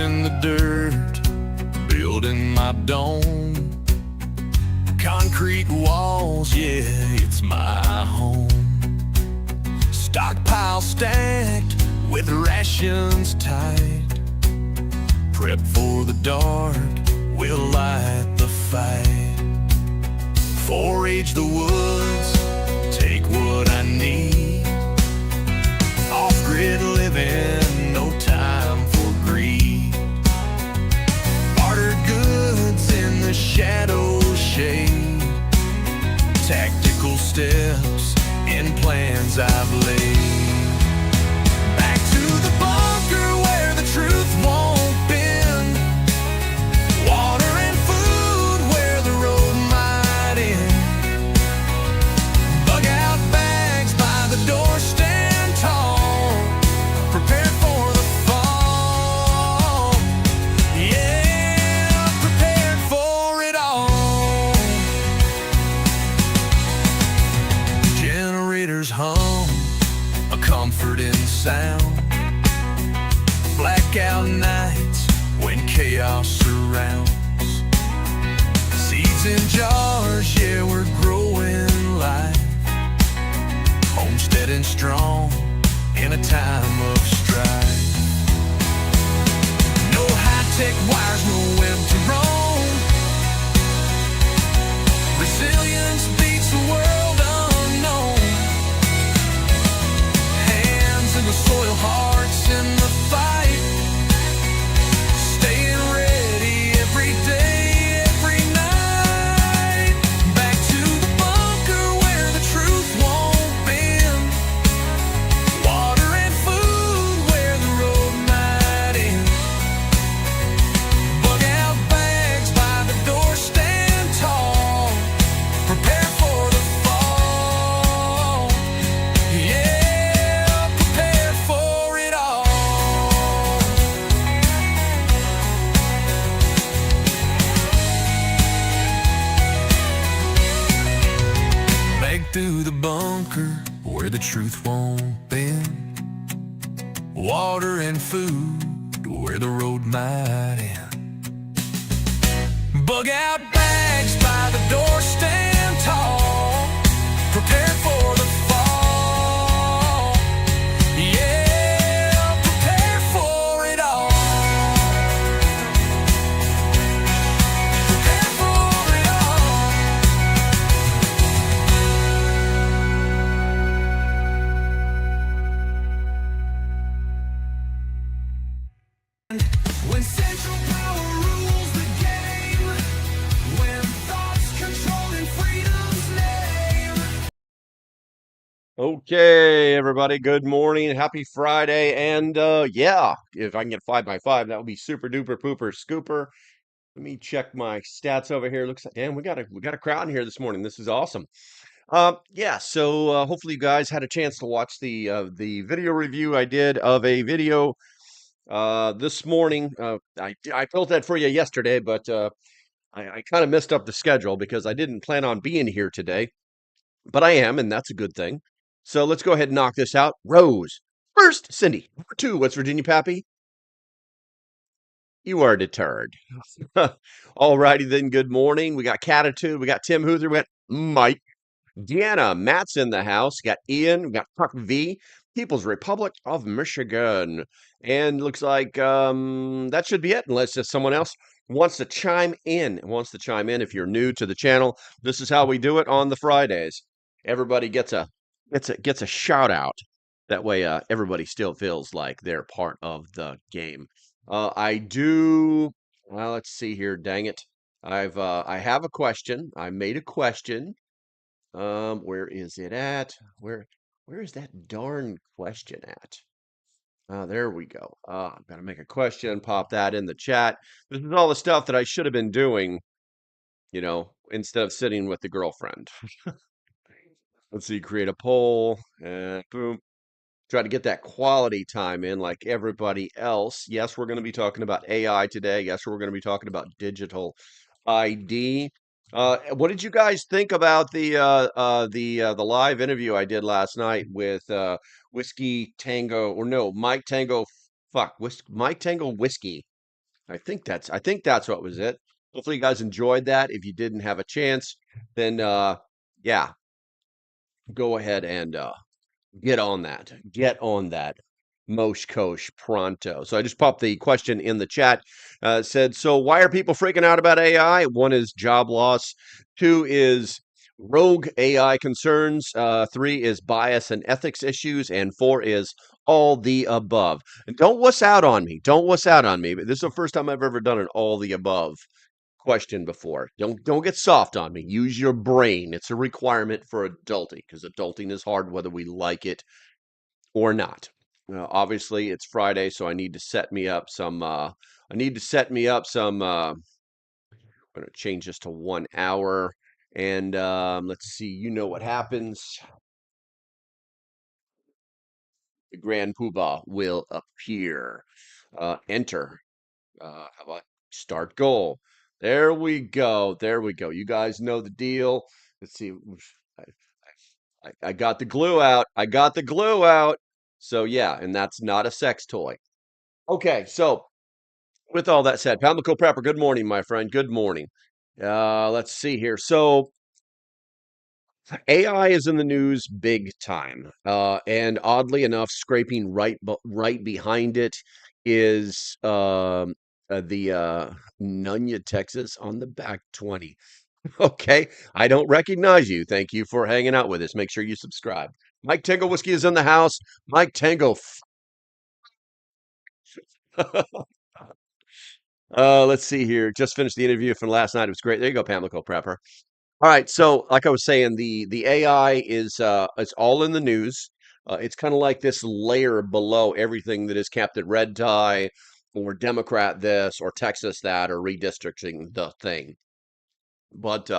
in the dirt, building my dome. Concrete walls, yeah, it's my home. Stockpile stacked with rations tight. Prep for the dark, we'll light the fight. Forage the woods, take what I need. Off-grid living, no time for greed. Barter goods in the shadow shade. Tactical steps in plans I've laid. Back to the bunker where the truth won't bend. Water and food where the road might end. Bug out bags by the door, stand tall. Prepare for the fall. Yeah, prepared for it all. Generators hum, a comforting sound. Blackout nights when chaos surrounds. Seeds in jars, yeah, we're growing life. Homesteading strong in a time of strife. No high-tech wires, no web to roam. Resilience beats the world unknown. Hands in the soil, hearts in the fight. Staying ready every day, every night. Back to the bunker where the truth won't bend. Water and food where the road might end. Bug out bags by the door, stand tall. Prepare for the fall. Yeah, prepare for it all. Make through the bunker where the truth won't bend. Water and food where the road might end. Bug out bags by the door, stand tall. Prepare for the fall. Yeah, prepare for it all. Prepare for it all. When central power rules the game, when thoughts controlling freedom's name. Okay, everybody, good morning. Happy Friday. And yeah, if I can get 5x5, that would be super duper pooper scooper. Let me check my stats over here. Looks like, damn, we got a crowd in here this morning. This is awesome. Yeah, so hopefully you guys had a chance to watch the video review I did of a video this morning. I built that for you yesterday, but I kind of messed up the schedule because I didn't plan on being here today, but I am, and that's a good thing. So let's go ahead and knock this out. Rose first, Cindy. Number 2, West Virginia Pappy. You are deterred. All righty then. Good morning. We got Catitude. We got Tim Hoother. We got Mike. Deanna. Matt's in the house. Got Ian. We got Puck V. People's Republic of Michigan. And looks like that should be it, unless just someone else wants to chime in. If you're new to the channel, this is how we do it on the Fridays. Everybody gets a shout out. That way, everybody still feels like they're part of the game. I do. Well, let's see here. Dang it! I have a question. I made a question. Where is it at? Where is that darn question at? There we go. I've got to make a question, pop that in the chat. This is all the stuff that I should have been doing, instead of sitting with the girlfriend. Let's see, create a poll, and boom. Try to get that quality time in like everybody else. Yes, we're going to be talking about AI today. Yes, we're going to be talking about digital ID. What did you guys think about the live interview I did last night with Whiskey Tango, or no, Mike Tango, Mike Tango Whiskey. I think that's what was it. Hopefully you guys enjoyed that. If you didn't have a chance, then yeah, go ahead and get on that. Get on that. Mosh Kosh pronto. So I just popped the question in the chat. Said, so why are people freaking out about AI? One is job loss. Two is rogue AI concerns. Three is bias and ethics issues. And four is all the above. And don't wuss out on me. Don't wuss out on me. But this is the first time I've ever done an all the above question before. Don't get soft on me. Use your brain. It's a requirement for adulting because adulting is hard whether we like it or not. Obviously, it's Friday, so I need to set me up some. I need to set me up some. I'm going to change this to 1 hour, and let's see. You know what happens? The Grand Poobah will appear. Enter. How about start goal? There we go. There we go. You guys know the deal. Let's see. I, I got the glue out. I got the glue out. So yeah, and that's not a sex toy. Okay, so with all that said, LocalPrepper, good morning, my friend. Good morning. Let's see here. So AI is in the news big time, and oddly enough, scraping right behind it is the Nunya, Texas, on the back 20. Okay, I don't recognize you. Thank you for hanging out with us. Make sure you subscribe. Mike Tango Whiskey is in the house. Mike Tango. Let's see here. Just finished the interview from last night. It was great. There you go, Pamela Prepper. All right, so like I was saying, the AI is it's all in the news. It's kind of like this layer below everything that is Captain Red Tie or Democrat this or Texas that or redistricting the thing. But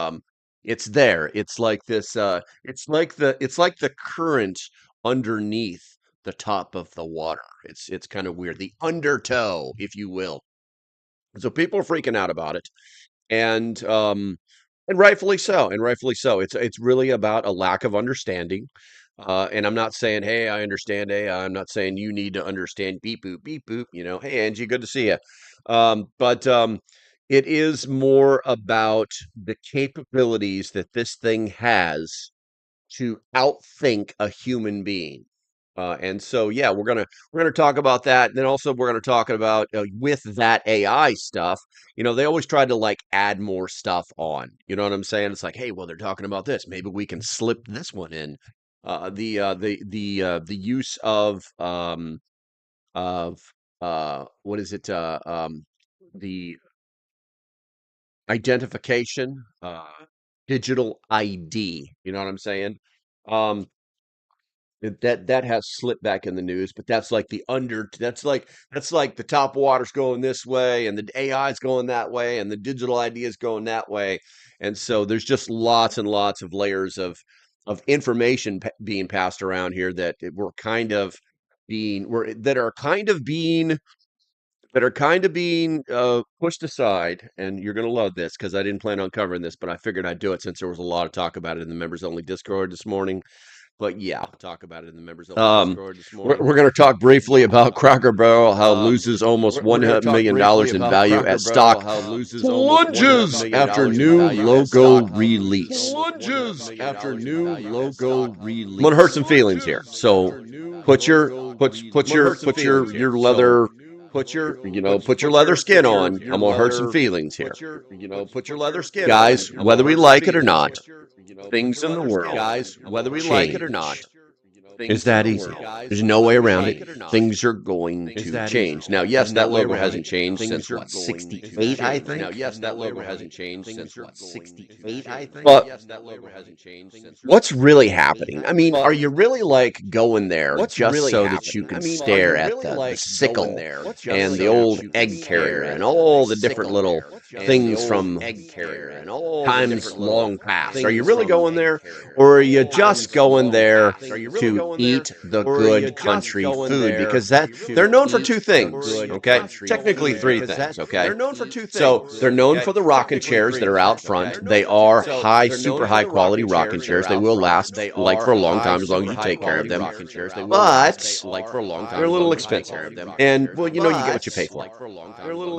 it's there. It's like this it's like the current underneath the top of the water. It's kind of weird. The undertow, if you will. So people are freaking out about it, and rightfully so, and rightfully so. It's really about a lack of understanding. And I'm not saying, hey, I understand AI. I'm not saying you need to understand beep boop beep boop. Hey Angie, good to see you. But it is more about the capabilities that this thing has to outthink a human being. And so, yeah, we're gonna talk about that. And then also we're gonna talk about with that AI stuff. They always try to like add more stuff on. You know what I'm saying? It's like, hey, well, they're talking about this. Maybe we can slip this one in. The use of what is it? The identification, digital ID. You know what I'm saying? Um, that has slipped back in the news, but that's like the top water's going this way, and the AI is going that way, and the digital idea is going that way, and so there's just lots and lots of layers of information being passed around here we're kind of being we're that are kind of being pushed aside, and you're gonna love this because I didn't plan on covering this, but I figured I'd do it since there was a lot of talk about it in the members only Discord this morning. But yeah, talk about it in the members only Discord this morning. We're going to talk briefly about Cracker Barrel, how it loses almost $100 million in value as stock plunges after new logo release. Plunges after new logo release. I'm gonna hurt some feelings here, so put your leather. Put your leather skin on. I'm gonna hurt some feelings here. Put your leather skin guys, on. Whether we like it or not, things in the world, whether we like it or not, is that easy. There's no way around it. Things are going to change. Now, yes, that logo hasn't changed since what, 68, I think? Now, yes, that logo hasn't changed since what, 68, I think? But what's really happening? I mean, are you really like going there just so that you can stare at the sickle and the old egg carrier and all the different little things from times long past? Are you really going there, or are you just going there to eat the good country food because they're known for two things, okay? Technically three things, okay? So they're known for the rocking chairs that are out front. They are super high quality rocking chairs. They will last like for a long time as long as you take care of them. But they're a little expensive. And well, you get what you pay for.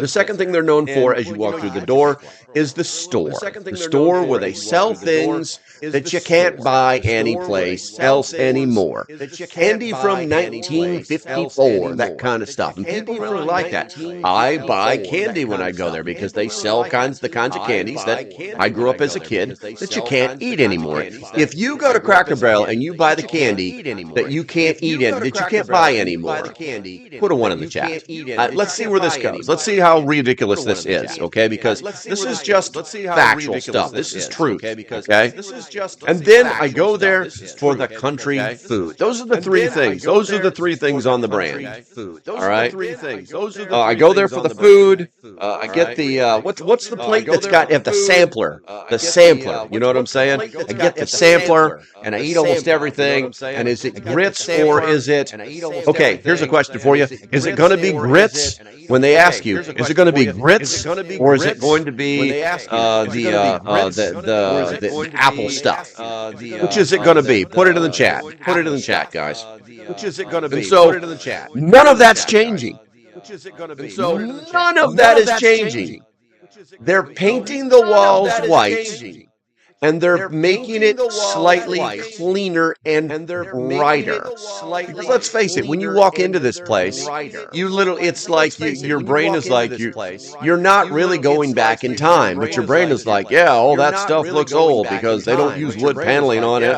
The second thing they're known for as you walk through the door is the store. The store where they sell things that you can't buy anyplace else anymore. Candy from 1954, that kind of stuff. And people really like that. I buy candy when I go there because they sell the kinds of candies that I grew up as a kid that you can't eat anymore. If you go to Cracker Barrel and you buy the candy that you can't eat that you can't buy anymore, put a one in the chat. Let's see where this goes. Let's see how ridiculous this is, okay? Because this is just factual stuff. This is truth, okay? And then I go there for the country food. Those are the three things. Those are the three things on the brand. All right. I go there for the food. I get the what's the plate that's got the sampler? The sampler. You know what I'm saying? I get the sampler and I eat almost everything. And is it grits or is it? Okay, here's a question for you. Is it going to be grits? When they ask you, is it going to be grits or is it going to be the apple stuff? Which is it going to be? Put it in the chat. Put it in the chat, guys. Which is it going to be? So none of that's changing. None of that is changing. They're painting the walls white. And they're making it slightly cleaner and brighter. Because let's face it, when you walk into this place, it's like your brain is like you're not really going back in time, but your brain is like, yeah, all that stuff looks old because they don't use wood paneling on it.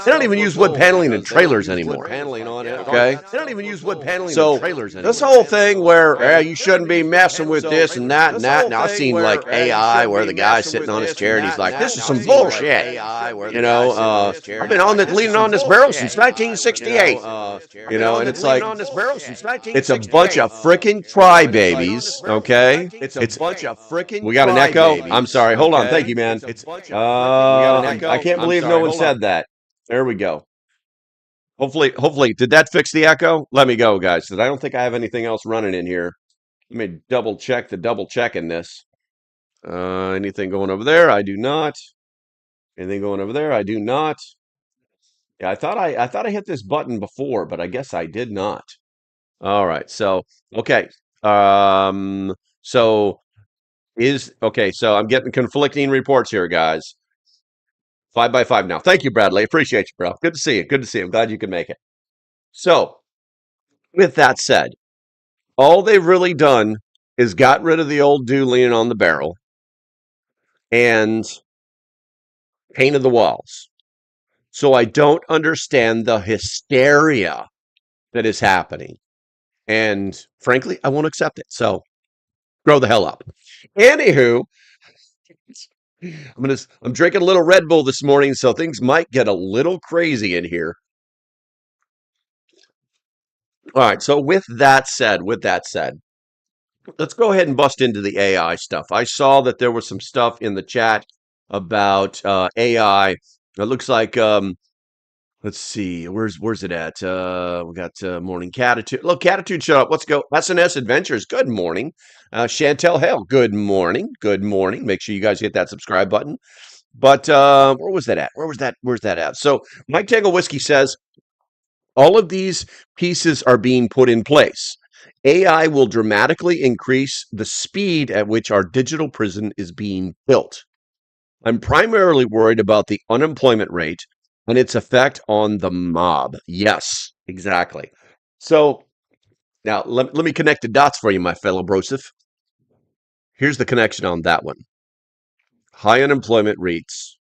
They don't even use wood paneling in trailers anymore. Okay? They don't even use wood paneling in trailers anymore. This whole thing where you shouldn't be messing with this and that and that. Now I've seen like AI where the guy's sitting on his chair and he's like, this is some bullshit. I've been leaning on this barrel since 1968. And it's like it's a bunch of freaking crybabies. Okay, it's a bunch of freaking. We got an echo. I'm sorry. Hold on. Thank you, man. I can't believe no one said that. There we go. Hopefully, did that fix the echo? Let me go, guys, because I don't think I have anything else running in here. Let me double check in this. Anything going over there? I do not. Anything going over there? I do not. Yeah, I thought I hit this button before, but I guess I did not. All right. So, okay. So I'm getting conflicting reports here, guys. 5x5 now. Thank you, Bradley. Appreciate you, bro. Good to see you. Good to see you. I'm glad you could make it. So, with that said, all they've really done is got rid of the old dude leaning on the barrel and painted the walls. So I don't understand the hysteria that is happening. And frankly, I won't accept it. So grow the hell up. Anywho, I'm drinking a little Red Bull this morning, so things might get a little crazy in here. All right. So with that said, let's go ahead and bust into the AI stuff. I saw that there was some stuff in the chat about AI. It looks like let's see, where's it at? We got morning Catitude. Look, Catitude, shut up. Let's go. SNS Adventures. Good morning. Chantel Hale. Good morning. Good morning. Make sure you guys hit that subscribe button. But where was that at? Where's that at? So Mike Tango Whiskey says all of these pieces are being put in place. AI will dramatically increase the speed at which our digital prison is being built. I'm primarily worried about the unemployment rate and its effect on the mob. Yes, exactly. So now let me connect the dots for you, my fellow brosif. Here's the connection on that one. High unemployment rates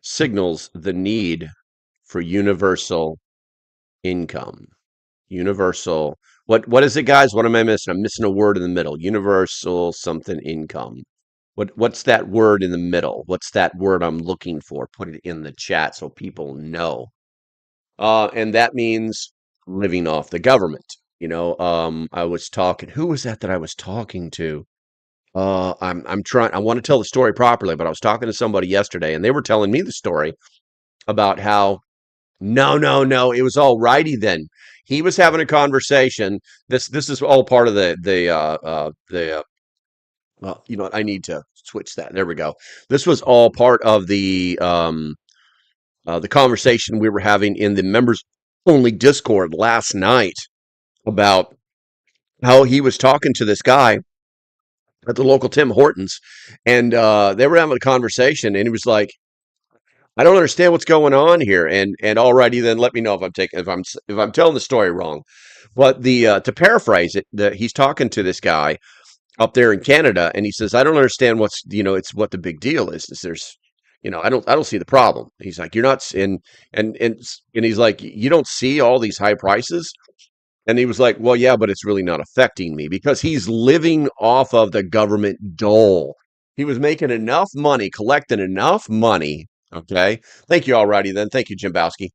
signals the need for universal income. Universal. What is it, guys? What am I missing? I'm missing a word in the middle. Universal something income. What's that word in the middle? What's that word I'm looking for? Put it in the chat so people know. And that means living off the government. I was talking. Who was that I was talking to? I'm trying. I want to tell the story properly, but I was talking to somebody yesterday, and they were telling me the story about how No, no, no. It was all righty then. He was having a conversation. This is all part of the well, you know what? I need to switch that. There we go. This was all part of the conversation we were having in the members only Discord last night about how he was talking to this guy at the local Tim Hortons, and they were having a conversation, and he was like, "I don't understand what's going on here." And alrighty, then let me know if if I'm telling the story wrong. But the to paraphrase it, he's talking to this guy up there in Canada, and he says, "I don't understand what's it's what the big deal is. Is there's I don't see the problem." He's like, "You're not," and he's like, "You don't see all these high prices." And he was like, "Well, yeah, but it's really not affecting me because he's living off of the government dole. He was making enough money, collecting enough money." Okay. Thank you, alrighty then. Thank you, Jimbowski.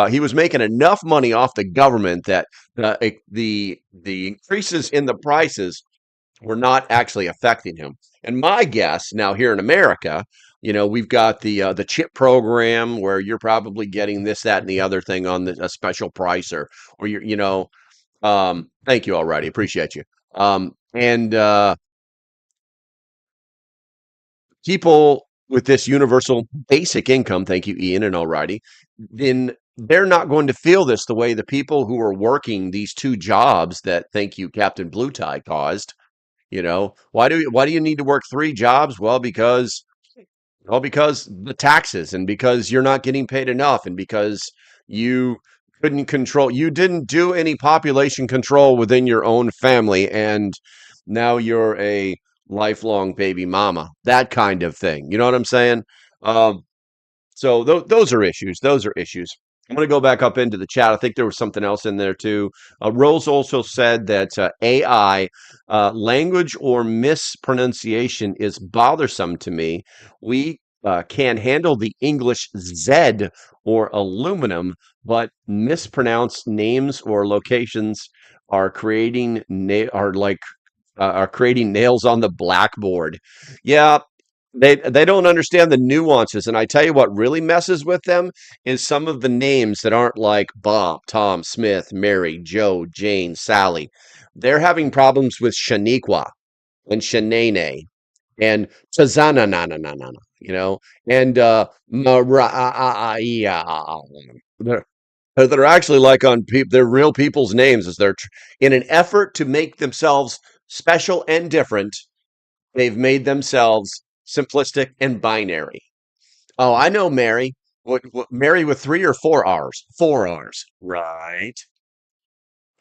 He was making enough money off the government that the increases in the prices were not actually affecting him. And my guess now here in America, we've got the chip program where you're probably getting this, that, and the other thing on a special price, or thank you already. Appreciate you. And people with this universal basic income, thank you, Ian and alrighty, then they're not going to feel this the way the people who are working these two jobs that thank you, Captain Blue Tie caused. Why do you need to work three jobs? Because the taxes and because you're not getting paid enough and because you you didn't do any population control within your own family and now you're a lifelong baby mama, that kind of thing. You know what I'm saying? Um, so those are issues. Those are issues. I'm going to go back up into the chat. I think there was something else in there too. Rose also said that AI language or mispronunciation is bothersome to me. We can handle the English Z or aluminum, but mispronounced names or locations are are creating nails on the blackboard. Yeah, they don't understand the nuances, and I tell you what really messes with them is some of the names that aren't like Bob, Tom, Smith, Mary, Joe, Jane, Sally. They're having problems with Shaniqua and Shanae and Tazana na na na na na, and Mariah. They're actually like on people, they're real people's names as in an effort to make themselves special and different. They've made themselves simplistic and binary. Oh, I know Mary. What Mary with three or four R's? Four R's. Right.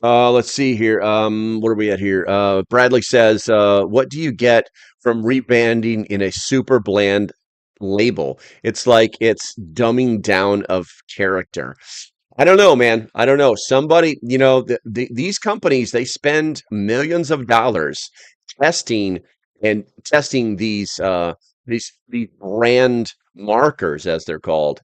Let's see here. What are we at here? Bradley says, what do you get from rebanding in a super bland label? It's like it's dumbing down of character. I don't know, man. I don't know. Somebody, these companies, they spend millions of dollars testing testing these brand markers as they're called.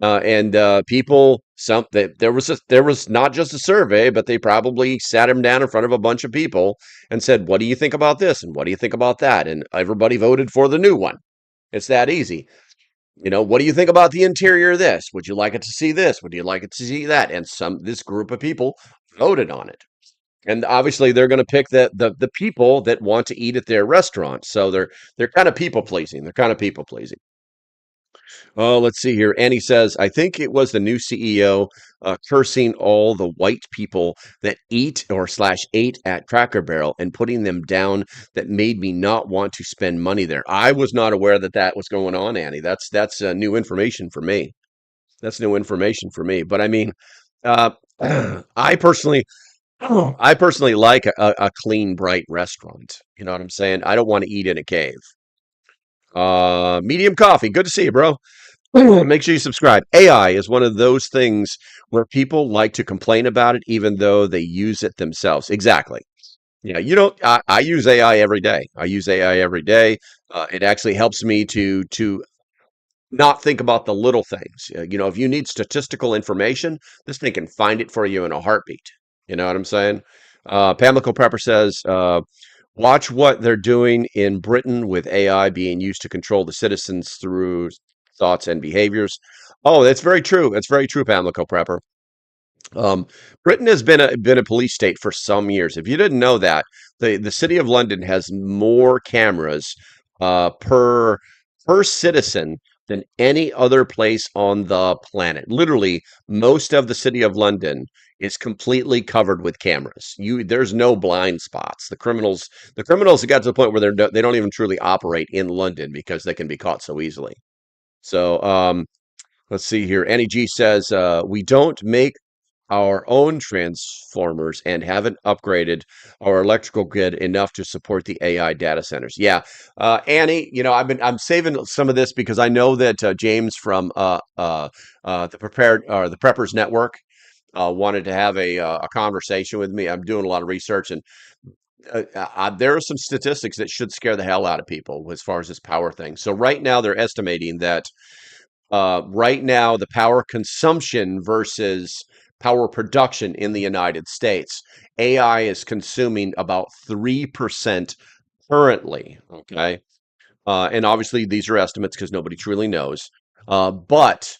And people, there was not just a survey, but they probably sat him down in front of a bunch of people and said, "What do you think about this? And what do you think about that?" And everybody voted for the new one. It's that easy. What do you think about the interior of this? Would you like it to see this? Would you like it to see that? And this group of people voted on it. And obviously they're going to pick the people that want to eat at their restaurant. So they're kind of people pleasing. They're kind of people pleasing. Oh, let's see here. Annie says, I think it was the new CEO cursing all the white people that eat or slash ate at Cracker Barrel and putting them down that made me not want to spend money there. I was not aware that that was going on, Annie. That's new information for me. That's new information for me. But I mean, uh, I personally, I personally like a clean, bright restaurant. You know what I'm saying? I don't want to eat in a cave. Medium coffee. Good to see you, bro. Make sure you subscribe. AI is one of those things where people like to complain about it, even though they use it themselves. Exactly. Yeah, I use AI every day. I use AI every day. It actually helps me to not think about the little things. If you need statistical information, this thing can find it for you in a heartbeat. You know what I'm saying? Pamela Prepper says, watch what they're doing in Britain with AI being used to control the citizens through thoughts and behaviors. Oh, that's very true. That's very true, Pamela Prepper. Um, Britain has been a police state for some years. If you didn't know that, the city of London has more cameras per citizen than any other place on the planet. Literally, most of the city of London is completely covered with cameras. There's no blind spots. The criminals have got to the point where they don't even truly operate in London because they can be caught so easily. So, let's see here. Annie G says, we don't make our own transformers and haven't upgraded our electrical grid enough to support the AI data centers. Yeah, Annie, I'm saving some of this because I know that James from the Preppers Network wanted to have a conversation with me. I'm doing a lot of research, and there are some statistics that should scare the hell out of people as far as this power thing. So right now they're estimating that right now the power consumption versus power production in the United States, AI is consuming about 3% currently. Okay. And obviously these are estimates because nobody truly knows. But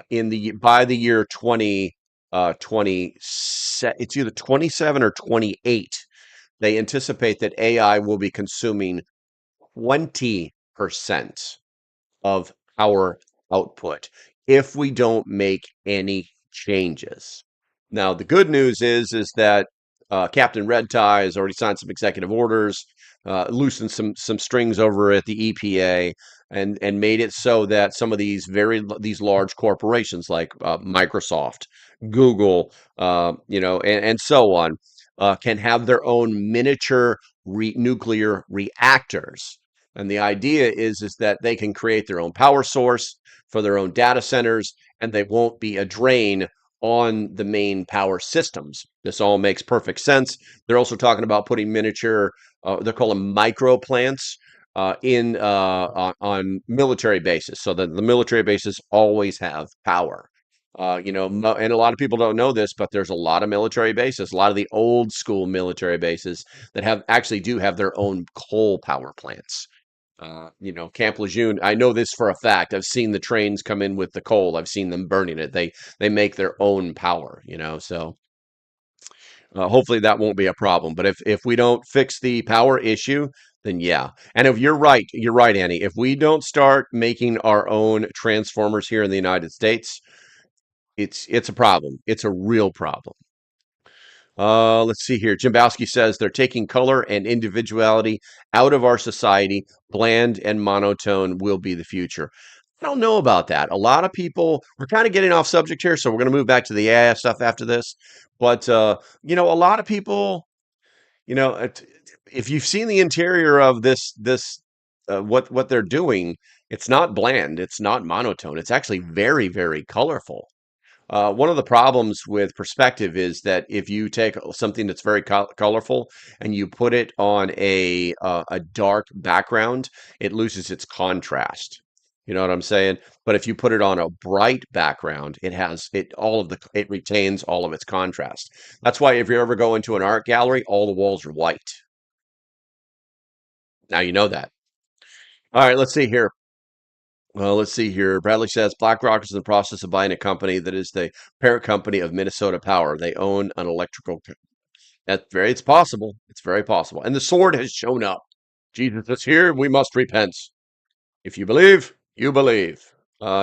in the by the year 2020, it's either 27 or 28, they anticipate that AI will be consuming 20% of our output if we don't make any changes. Now, the good news is that Captain Red Tie has already signed some executive orders, loosened some strings over at the EPA, and made it so that some of these large corporations like Microsoft, Google, and so on, can have their own miniature nuclear reactors. And the idea is that they can create their own power source for their own data centers, and they won't be a drain on the main power systems. This all makes perfect sense. They're also talking about putting miniature, they're calling micro plants in on military bases, so that the military bases always have power. And a lot of people don't know this, but there's a lot of military bases, a lot of the old school military bases that do have their own coal power plants. Camp Lejeune, I know this for a fact. I've seen the trains come in with the coal. I've seen them burning it. They make their own power, so hopefully that won't be a problem. But if we don't fix the power issue, then yeah. And if you're right, Annie. If we don't start making our own transformers here in the United States, it's a problem. It's a real problem. Let's see here. Jimbowski says they're taking color and individuality out of our society. Bland and monotone will be the future. I don't know about that. A lot of people, we're kind of getting off subject here, so we're going to move back to the AI stuff after this. But, a lot of people, you know, it- if you've seen the interior of what they're doing, it's not bland, it's not monotone. It's actually very, very colorful. One of the problems with perspective is that if you take something that's very colorful and you put it on a dark background, it loses its contrast. You know what I'm saying? But if you put it on a bright background, it retains all of its contrast. That's why if you ever go into an art gallery, all the walls are white. Now you know that. All right, let's see here. Well, let's see here. Bradley says BlackRock is in the process of buying a company that is the parent company of Minnesota Power. They own an electrical. It's possible. It's very possible. And the sword has shown up. Jesus is here. We must repent. If you believe, you believe.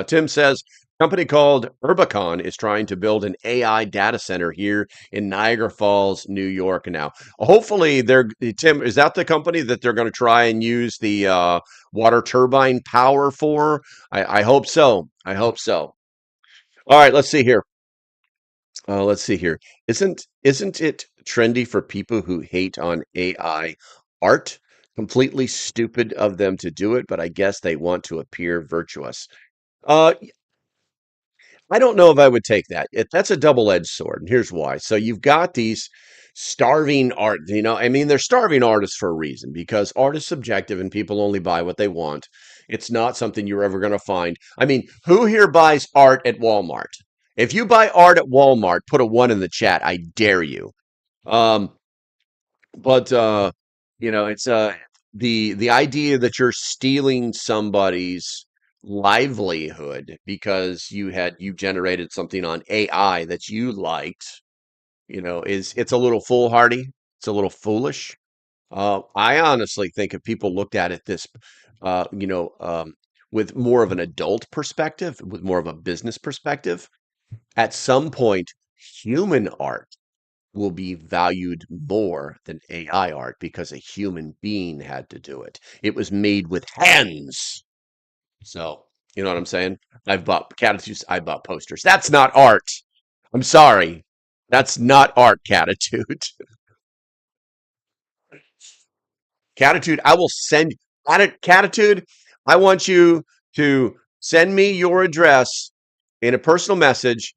Tim says company called Urbicon is trying to build an AI data center here in Niagara Falls, New York. Now, hopefully, Tim, is that the company that they're going to try and use the water turbine power for? I hope so. I hope so. All right, let's see here. Let's see here. Isn't it trendy for people who hate on AI art? Completely stupid of them to do it, but I guess they want to appear virtuous. Uh, I don't know if I would take that. That's a double-edged sword, and here's why. So you've got these starving art, I mean, they're starving artists for a reason because art is subjective and people only buy what they want. It's not something you're ever going to find. I mean, who here buys art at Walmart? If you buy art at Walmart, put a one in the chat. I dare you. Um, but it's the idea that you're stealing somebody's livelihood because you generated something on AI that you liked, is it's a little foolhardy. It's a little foolish. I honestly think if people looked at it uh, you know, um, with more of an adult perspective, with more of a business perspective, at some point, human art will be valued more than AI art because a human being had to do it. It was made with hands. So, you know what I'm saying? I've bought Catitudes, I bought posters. That's not art. I'm sorry. That's not art, Catitude. Catitude, I will send Catitude, I want you to send me your address in a personal message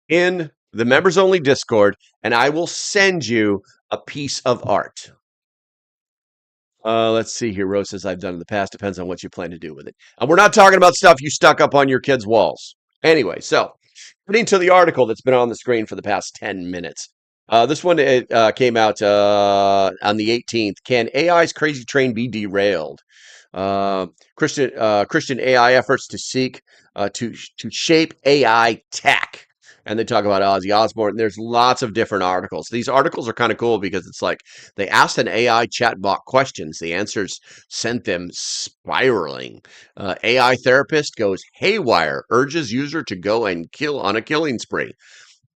in the members only Discord, and I will send you a piece of art. Let's see here. Rose says I've done in the past. Depends on what you plan to do with it. And we're not talking about stuff you stuck up on your kids' walls. Anyway, so getting to the article that's been on the screen for the past 10 minutes. This one came out on the 18th. Can AI's crazy train be derailed? Uh, Christian AI efforts to seek to shape AI tech. And they talk about Ozzy Osbourne. There's lots of different articles. These articles are kind of cool because it's like they asked an AI chatbot questions. The answers sent them spiraling. AI therapist goes haywire, urges user to go and kill on a killing spree.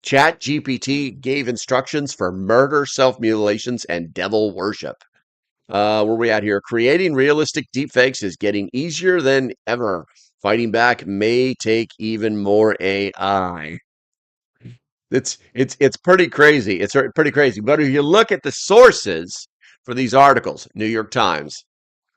Chat GPT gave instructions for murder, self mutilations, and devil worship. Where we at here? Creating realistic deepfakes is getting easier than ever. Fighting back may take even more AI. It's pretty crazy. It's pretty crazy. But if you look at the sources for these articles, New York Times,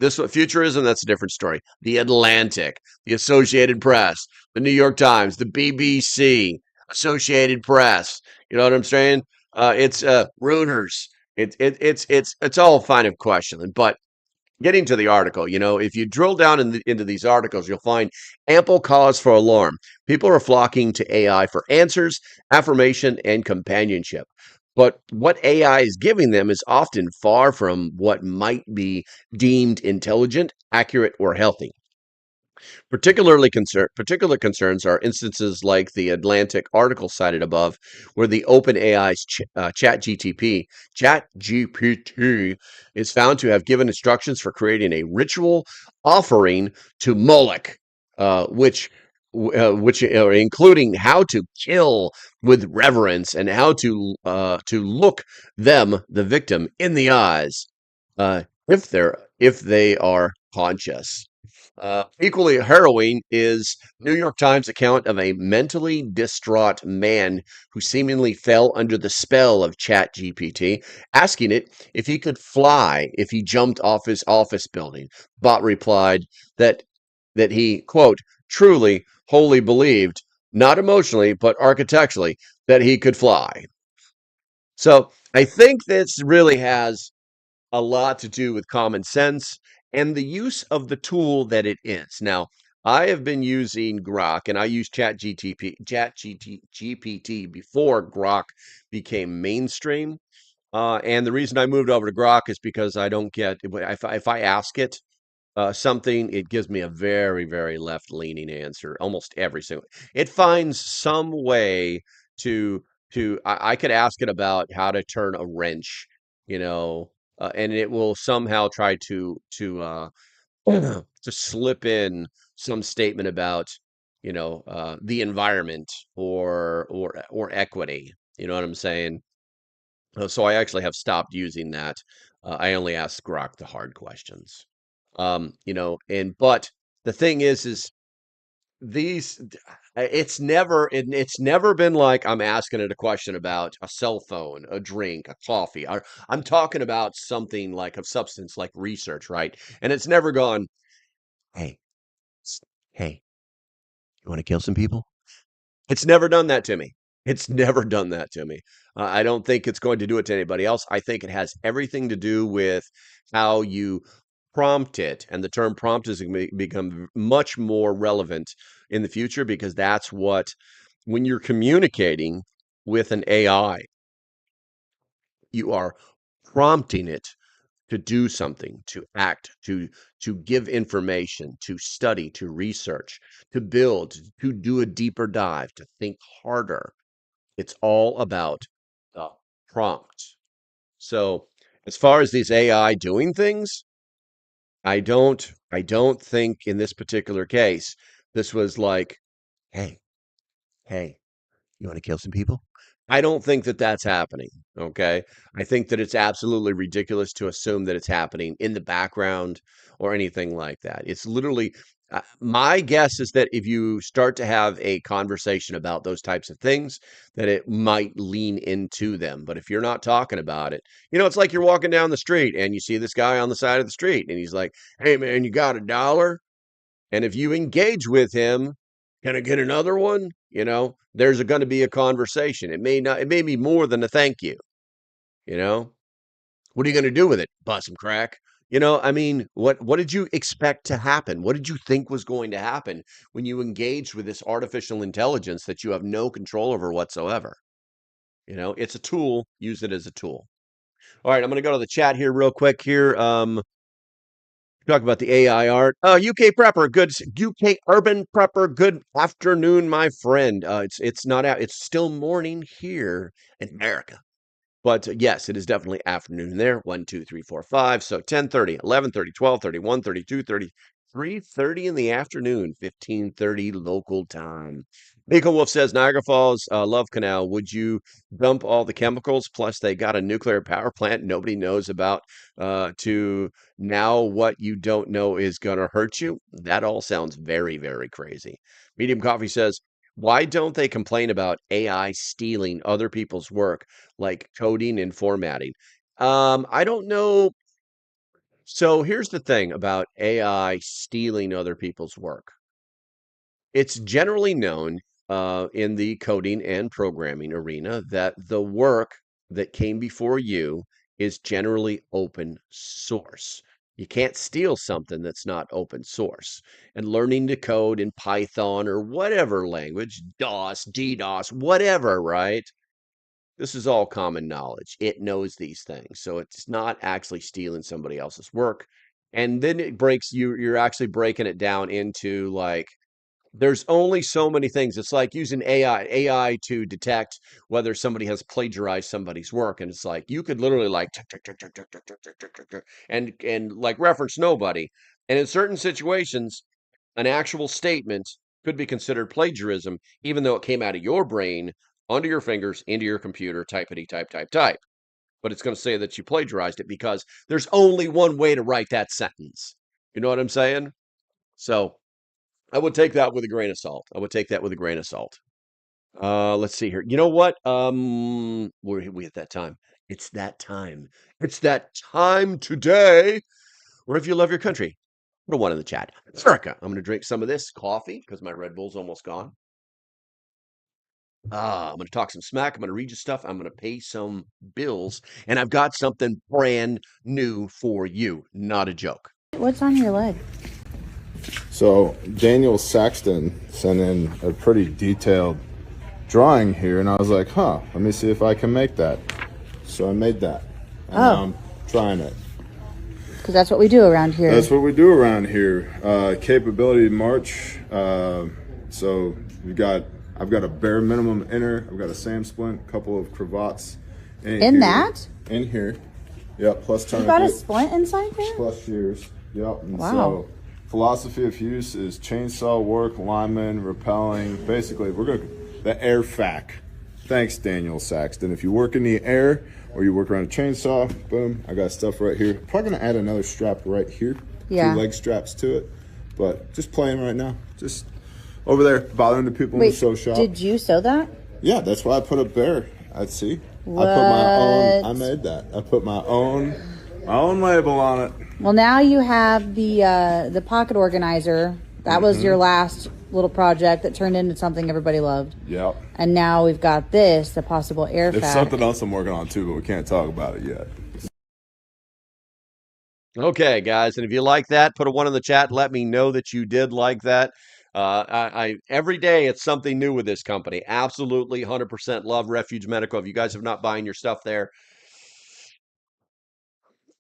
this futurism, that's a different story. The Atlantic, the Associated Press, the New York Times, the BBC, Associated Press. You know what I'm saying? It's Reuters. It's all fine of questioning, but getting to the article, if you drill down into these articles, you'll find ample cause for alarm. People are flocking to AI for answers, affirmation, and companionship. But what AI is giving them is often far from what might be deemed intelligent, accurate, or healthy. Particular concerns are instances like the Atlantic article cited above, where the OpenAI's Chat GPT is found to have given instructions for creating a ritual offering to Moloch, which including how to kill with reverence and how to look them, the victim, in the eyes, if they are conscious. Equally harrowing is New York Times account of a mentally distraught man who seemingly fell under the spell of ChatGPT, asking it if he could fly if he jumped off his office building. Bot replied that he, quote, truly, wholly believed, not emotionally, but architecturally, that he could fly. So I think this really has a lot to do with common sense and the use of the tool that it is. Now, I have been using Grok and I used GPT before Grok became mainstream. And the reason I moved over to Grok is because I don't get, if I ask it something, it gives me a very, very left leaning answer almost every single. It finds some way to I could ask it about how to turn a wrench, you know, and it will somehow try to to slip in some statement about the environment or equity. You know what I'm saying? So I actually have stopped using that. I only ask Grok the hard questions. And but the thing is these it's never been like I'm asking it a question about a cell phone, a drink, a coffee. I'm talking about something like of substance, like research, right? And it's never gone, hey, hey, you want to kill some people? It's never done that to me. It's never done that to me. I don't think it's going to do it to anybody else. I think it has everything to do with how you prompt it, and the term prompt has become much more relevant in the future because that's what, when you're communicating with an AI, you are prompting it to do something, to act, to give information, to study, to research, to build, to do a deeper dive, to think harder. It's all about the prompt. So, as far as these AI doing things, I don't think in this particular case this was like, hey, hey, you want to kill some people? I don't think that that's happening. Okay. I think that it's absolutely ridiculous to assume that it's happening in the background or anything like that. It's literally, my guess is that if you start to have a conversation about those types of things, that it might lean into them. But if you're not talking about it, it's like you're walking down the street and you see this guy on the side of the street and he's like, hey, man, you got $1? And if you engage with him, can I get another one? There's going to be a conversation. It may be more than a thank you. You know, what are you going to do with it? Bust some crack. I mean, what did you expect to happen? What did you think was going to happen when you engaged with this artificial intelligence that you have no control over whatsoever? It's a tool. Use it as a tool. All right, I'm going to go to the chat here real quick here. Talk about the AI art. UK Prepper, good UK Urban Prepper. Good afternoon, my friend. It's not out. It's still morning here in America. But yes, it is definitely afternoon there. 1, 2, 3, 4, 5. So 10:30, 11:30, 12:30, 1:30, 2:30, 3:30 in the afternoon, 15:30 local time. Nico Wolf says Niagara Falls Love Canal. Would you dump all the chemicals? Plus, they got a nuclear power plant nobody knows about. To now, what you don't know is gonna hurt you. That all sounds very, very crazy. Medium Coffee says, why don't they complain about AI stealing other people's work, like coding and formatting? I don't know. So here's the thing about AI stealing other people's work. It's generally known in the coding and programming arena that the work that came before you is generally open source. You can't steal something that's not open source. And learning to code in Python or whatever language, DOS, DDoS, whatever, right? This is all common knowledge. It knows these things. So it's not actually stealing somebody else's work. And then it breaks you're actually breaking it down into like there's only so many things. It's like using AI to detect whether somebody has plagiarized somebody's work, and it's like you could literally like tick, tick, tick, tick, tick, tick, tick, tick, tick, tick, tick, and like reference nobody. And in certain situations, an actual statement could be considered plagiarism, even though it came out of your brain, onto your fingers, into your computer, typity type, type, type. But it's going to say that you plagiarized it because there's only one way to write that sentence. You know what I'm saying? So I would take that with a grain of salt. I would take that with a grain of salt. Let's see here. You know what? We at that time. It's that time. It's that time today. Or if you love your country, put a one in the chat. America. I'm going to drink some of this coffee because my Red Bull's almost gone. I'm going to talk some smack. I'm going to read you stuff. I'm going to pay some bills, and I've got something brand new for you. Not a joke. What's on your leg? So Daniel Saxton sent in a pretty detailed drawing here, and I was like, let me see if I can make that. So I made that, and now I'm trying it. Because that's what we do around here. That's what we do around here. Capability March. So I've got a bare minimum inner. I've got a SAM splint, a couple of cravats. In that? In here. Yep, plus You got a splint inside there? plus shears. Yep. And Wow. So philosophy of use is chainsaw work, lineman, rappelling. Basically, the air fac. Thanks, Daniel Saxton. If you work in the air or you work around a chainsaw, boom, I got stuff right here. Probably gonna add another strap right here. Yeah. 2 leg straps to it. But just playing right now. Just over there bothering the people in Wait, the sew shop. did you sew that? Yeah, that's why I put up there. I'd see. What? I put my own. I made that. I put my own label on it. Well, now you have the pocket organizer. That was your last little project that turned into something everybody loved. Yep. And now we've got this, the possible air There's fac. something else I'm working on too, but we can't talk about it yet. Okay, guys, and if you like that, put a one in the chat. Let me know that you did like that. I every day it's something new with this company. Absolutely, 100% love Refuge Medical. If you guys have not buying your stuff there,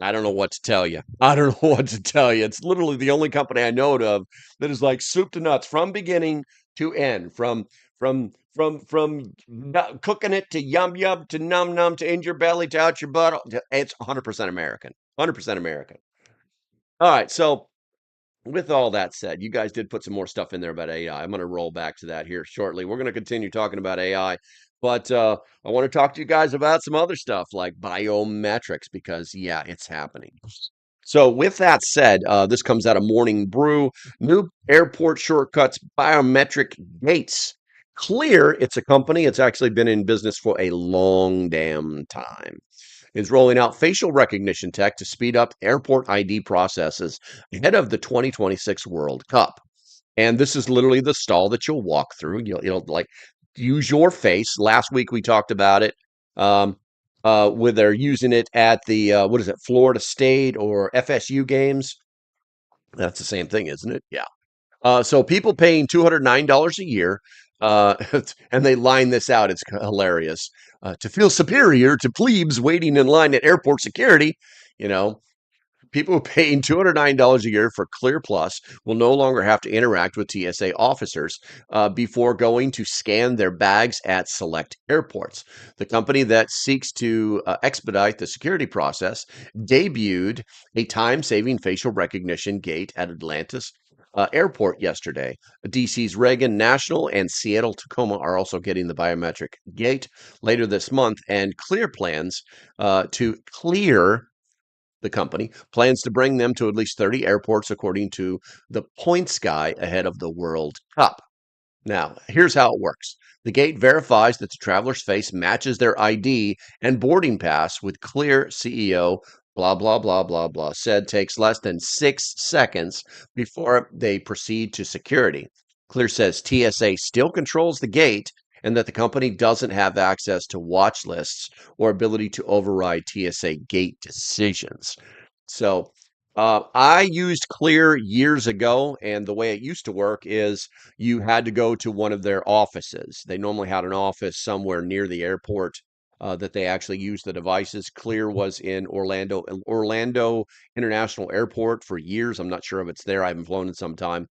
I don't know what to tell you. I don't know what to tell you. It's literally the only company I know of that is like soup to nuts from beginning to end, cooking it to yum yum to num num to in your belly to out your butt. It's 100% American. 100% American. All right, so with all that said, you guys did put some more stuff in there about AI. I'm going to roll back to that here shortly. We're going to continue talking about AI, but I want to talk to you guys about some other stuff like biometrics because, yeah, it's happening. So, with that said, this comes out of Morning Brew. New airport shortcuts biometric gates. Clear, it's a company. It's actually been in business for a long damn time, is rolling out facial recognition tech to speed up airport ID processes ahead of the 2026 World Cup. And this is literally the stall that you'll walk through. You'll like use your face. Last week we talked about it. Where they're using it at the what is it, Florida State or FSU games. That's the same thing, isn't it? Yeah. So people paying $209 a year, uh, and they line this out. It's hilarious. To feel superior to plebes waiting in line at airport security, you know, people paying $209 a year for Clear Plus will no longer have to interact with TSA officers before going to scan their bags at select airports. The company that seeks to expedite the security process debuted a time saving facial recognition gate at Atlanta's airport yesterday. DC's Reagan National and Seattle Tacoma are also getting the biometric gate later this month, and Clear plans to clear the company plans to bring them to at least 30 airports, according to the points guy ahead of the World Cup. Now, here's how it works. The gate verifies that the traveler's face matches their ID and boarding pass with Clear CEO, blah, blah, blah, blah, blah, said takes less than 6 seconds before they proceed to security. Clear says TSA still controls the gate and that the company doesn't have access to watch lists or ability to override TSA gate decisions. So I used Clear years ago, and the way it used to work is you had to go to one of their offices. They normally had an office somewhere near the airport that they actually used the devices. Clear was in Orlando International Airport for years. I'm not sure if it's there. I haven't flown in some time.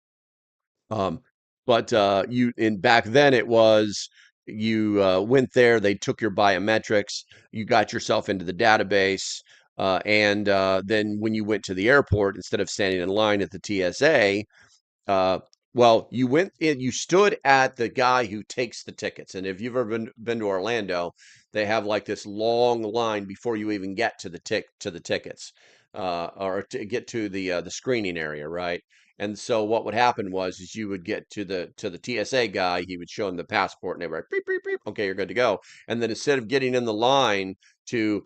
Um, but you in back then it was you went there, they took your biometrics, you got yourself into the database, and then when you went to the airport, instead of standing in line at the TSA, uh, well, you went in, you stood at the guy who takes the tickets. And if you've ever been to Orlando, they have like this long line before you even get to the tickets, or to get to the screening area, right? And so what would happen was is you would get to the TSA guy, he would show him the passport, and they were like, beep, beep, beep, okay, you're good to go. And then instead of getting in the line to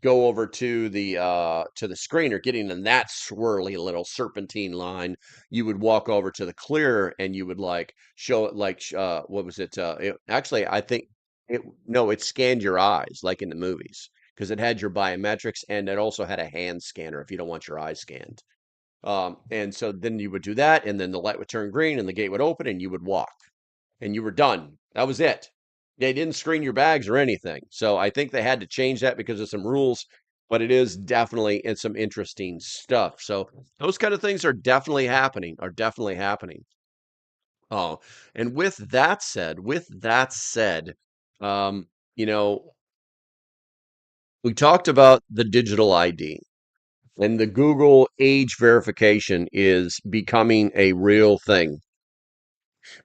go over to the screener, getting in that swirly little serpentine line, you would walk over to the Clear and you would like show it like what was it? Actually, I think it no, it scanned your eyes like in the movies because it had your biometrics and it also had a hand scanner if you don't want your eyes scanned. And so then you would do that, and then the light would turn green and the gate would open and you would walk and you were done. That was it. They didn't screen your bags or anything. So I think they had to change that because of some rules, but it is definitely in some interesting stuff. So those kind of things are definitely happening, Oh, and with that said, um, you know, we talked about the digital ID and the Google age verification is becoming a real thing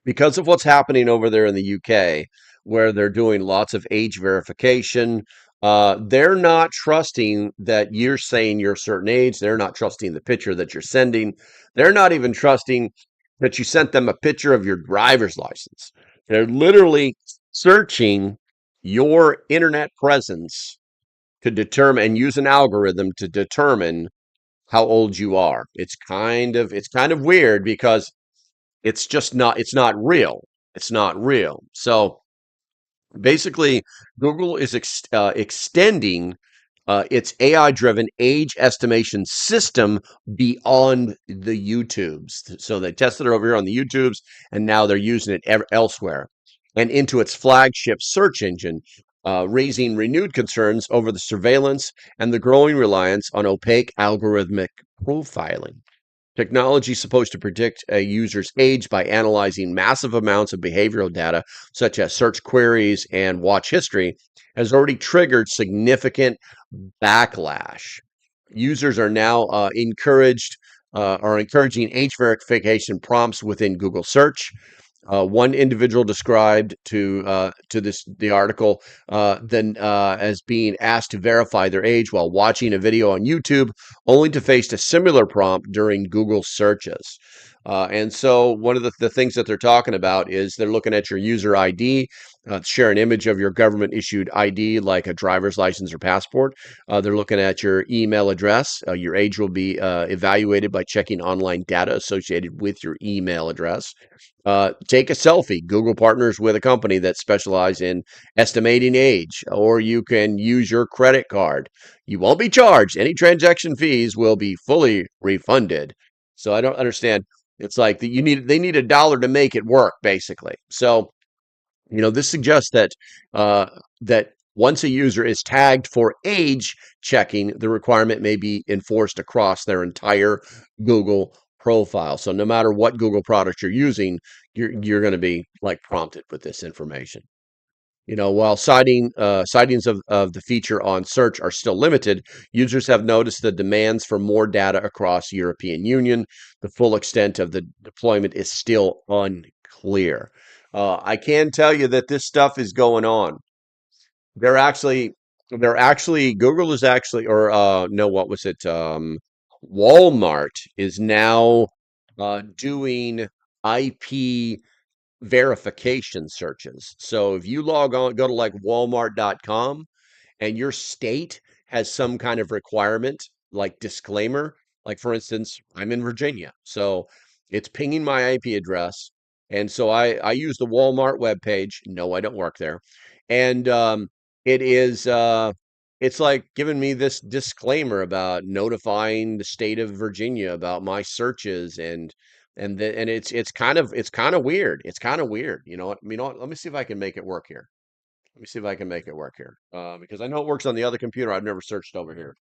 because of what's happening over there in the UK, where they're doing lots of age verification. They're not trusting that you're saying you're a certain age. They're not trusting the picture that you're sending. They're not even trusting that you sent them a picture of your driver's license. They're literally searching your internet presence to determine and use an algorithm to determine how old you are. It's kind of weird because it's not real. It's not real. So basically, Google is extending its AI-driven age estimation system beyond the YouTubes. So they tested it over here on the YouTubes, and now they're using it elsewhere and into its flagship search engine. raising renewed concerns over the surveillance and the growing reliance on opaque algorithmic profiling. Technology supposed to predict a user's age by analyzing massive amounts of behavioral data, such as search queries and watch history, has already triggered significant backlash. Users are now encouraging age verification prompts within Google search. One individual described to the article then as being asked to verify their age while watching a video on YouTube, only to face a similar prompt during Google searches. And so one of the things that they're talking about is they're looking at your user ID, share an image of your government issued ID like a driver's license or passport. They're looking at your email address. Your age will be evaluated by checking online data associated with your email address. Take a selfie. Google partners with a company that specializes in estimating age, or you can use your credit card. You won't be charged. Any transaction fees will be fully refunded. So I don't understand. It's like they need $1 to make it work, basically. So this suggests that once a user is tagged for age checking, the requirement may be enforced across their entire Google profile. So no matter what Google product you're using, you're going to be like prompted with this information. While sightings of the feature on search are still limited, users have noticed the demands for more data across the European Union. The full extent of the deployment is still unclear. I can tell you that this stuff is going on. They're actually, Google is actually, or no, what was it? Walmart is now doing IP verification searches. So if you log on, go to like walmart.com and your state has some kind of requirement, like disclaimer, like for instance, I'm in Virginia. So it's pinging my IP address. And so I use the Walmart webpage. No, I don't work there. And it is it's like giving me this disclaimer about notifying the state of Virginia about my searches and it's kind of weird. It's kind of weird. Let me see if I can make it work here. Let me see if I can make it work here. Because I know it works on the other computer. I've never searched over here.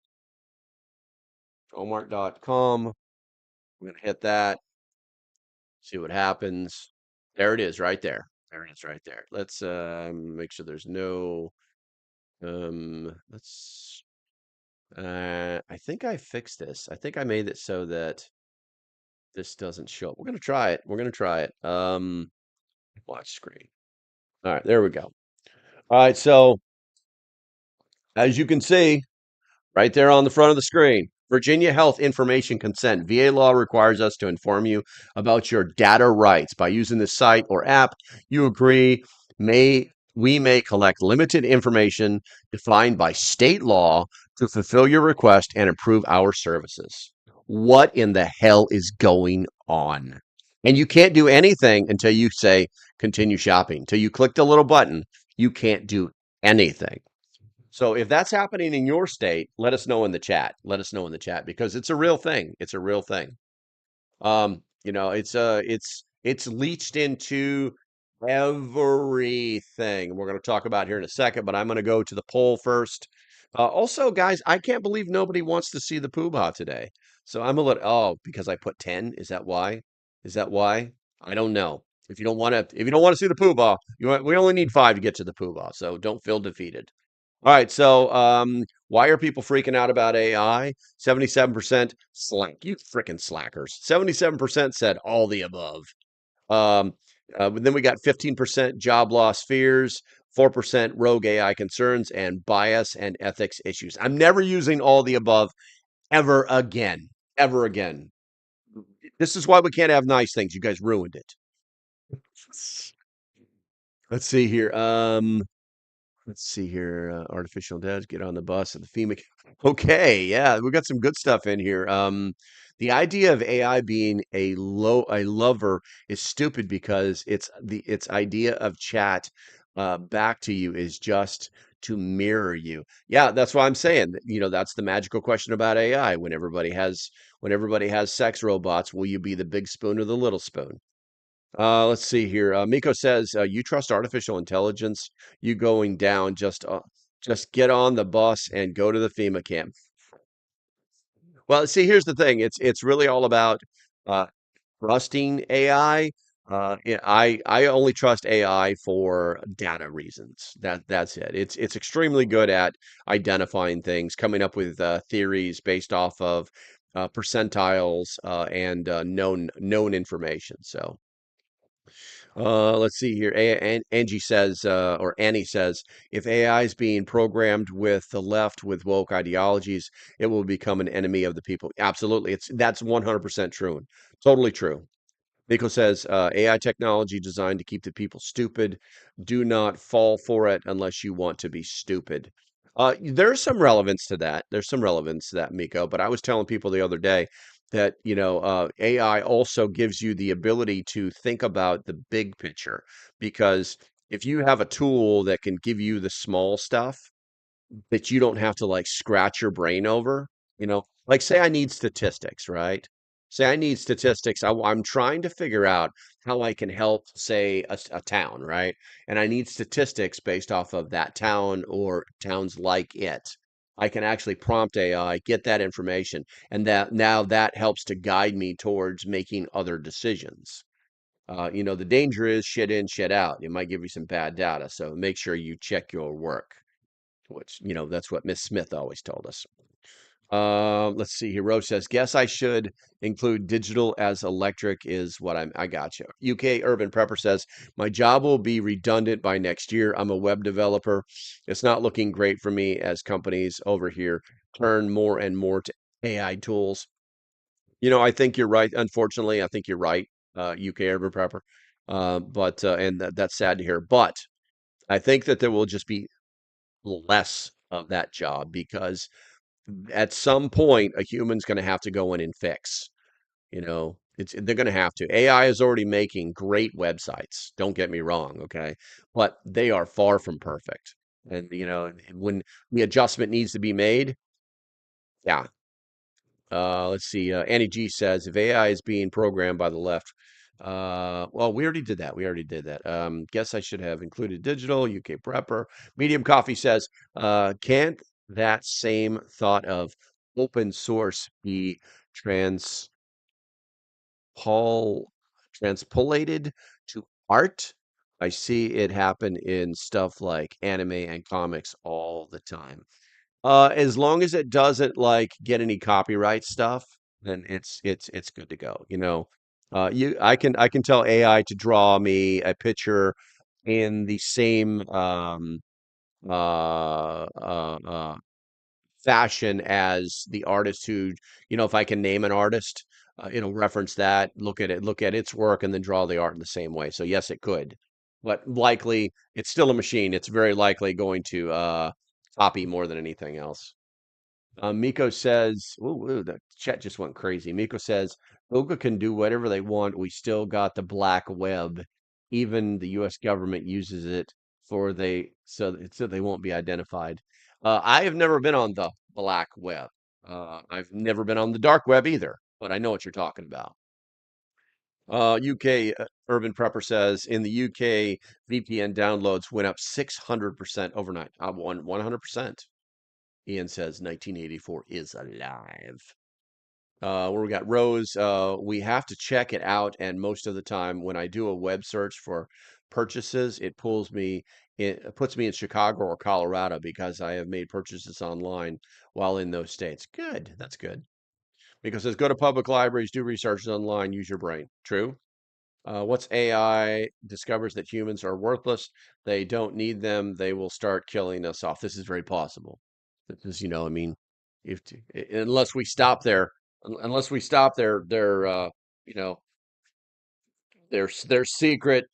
Walmart.com. I'm going to hit that. See what happens. There it is right there. There it is right there. Let's make sure there's no let's I think I fixed this. I think I made it so that this doesn't show up. We're going to try it. We're going to try it. Watch screen. All right, there we go. All right, so as you can see, right there on the front of the screen, Virginia Health Information Consent. VA law requires us to inform you about your data rights. By using this site or app, you agree we may collect limited information defined by state law to fulfill your request and improve our services. What in the hell is going on? And you can't do anything until you say continue shopping. Until you click the little button, you can't do anything. So if that's happening in your state, let us know in the chat. Let us know in the chat because it's a real thing. It's a real thing. It's leached into everything. We're going to talk about here in a second, but I'm going to go to the poll first. Also, guys, I can't believe nobody wants to see the poobah today. So I'm a little because I put 10. Is that why? Is that why? I don't know. If you don't want to see the poobah, we only need 5 to get to the poobah. So don't feel defeated. All right, so why are people freaking out about AI? 77% slack. You freaking slackers. 77% said all the above. But then we got 15% job loss fears, 4% rogue AI concerns, and bias and ethics issues. I'm never using all the above ever again. Ever again. This is why we can't have nice things. You guys ruined it. Let's see here. Artificial intelligence, get on the bus and the FEMA. Okay, yeah, we got some good stuff in here. The idea of AI being a lover is stupid because its idea of chat back to you is just to mirror you. Yeah, that's why I'm saying, that's the magical question about AI. When everybody has sex robots, will you be the big spoon or the little spoon? Let's see here. Miko says, "You trust artificial intelligence? You going down? Just get on the bus and go to the FEMA camp." Well, see, here's the thing. It's really all about uh, trusting AI. Yeah, I only trust AI for data reasons. That's it. It's extremely good at identifying things, coming up with theories based off of percentiles and known information. So. Let's see here. Angie says, or Annie says, if AI is being programmed with the left with woke ideologies, it will become an enemy of the people. Absolutely. That's 100% true. Totally true. Nico says, AI technology designed to keep the people stupid. Do not fall for it unless you want to be stupid. There's some relevance to that. There's some relevance to that, Miko. But I was telling people the other day that, AI also gives you the ability to think about the big picture. Because if you have a tool that can give you the small stuff, that you don't have to like scratch your brain over, like say I need statistics, right? Say I need statistics. I'm trying to figure out how I can help, say, a town, right? And I need statistics based off of that town or towns like it. I can actually prompt AI, get that information, and that now that helps to guide me towards making other decisions. The danger is shit in, shit out. It might give you some bad data, so make sure you check your work, which, that's what Miss Smith always told us. Let's see here. Rose says, guess I should include digital as electric is what I got you. UK Urban Prepper says, my job will be redundant by next year. I'm a web developer. It's not looking great for me as companies over here turn more and more to AI tools. I think you're right. Unfortunately, I think you're right, UK Urban Prepper. And that's sad to hear. But I think that there will just be less of that job because at some point a human's going to have to go in and fix. They're going to have to. AI is already making great websites. Don't get me wrong, okay, but they are far from perfect. And when the adjustment needs to be made, yeah. Let's see. Annie G says if AI is being programmed by the left, well, we already did that. We already did that. Guess I should have included digital. UK Prepper. Medium Coffee says, can't that same thought of open source be transpol transpolated to art? I see it happen in stuff like anime and comics all the time. As long as it doesn't like get any copyright stuff, then it's good to go. I can tell AI to draw me a picture in the same fashion as the artist who, if I can name an artist, it'll reference that, look at its work, and then draw the art in the same way. So yes, it could, but likely it's still a machine. It's very likely going to copy more than anything else. Miko says, ooh, the chat just went crazy. Miko says, Google can do whatever they want. We still got the black web. Even the US government uses it so they won't be identified. I have never been on the black web. I've never been on the dark web either, but I know what you're talking about. UK Urban Prepper says in the UK, VPN downloads went up 600% overnight. 100%. Ian says 1984 is alive. Where we got Rose, we have to check it out, and most of the time when I do a web search for purchases, it puts me in Chicago or Colorado because I have made purchases online while in those states. Good, that's good. Because it says go to public libraries, do research online, use your brain. True. What's AI discovers that humans are worthless? They don't need them. They will start killing us off. This is very possible. This is, I mean, if unless we stop their you know, their secret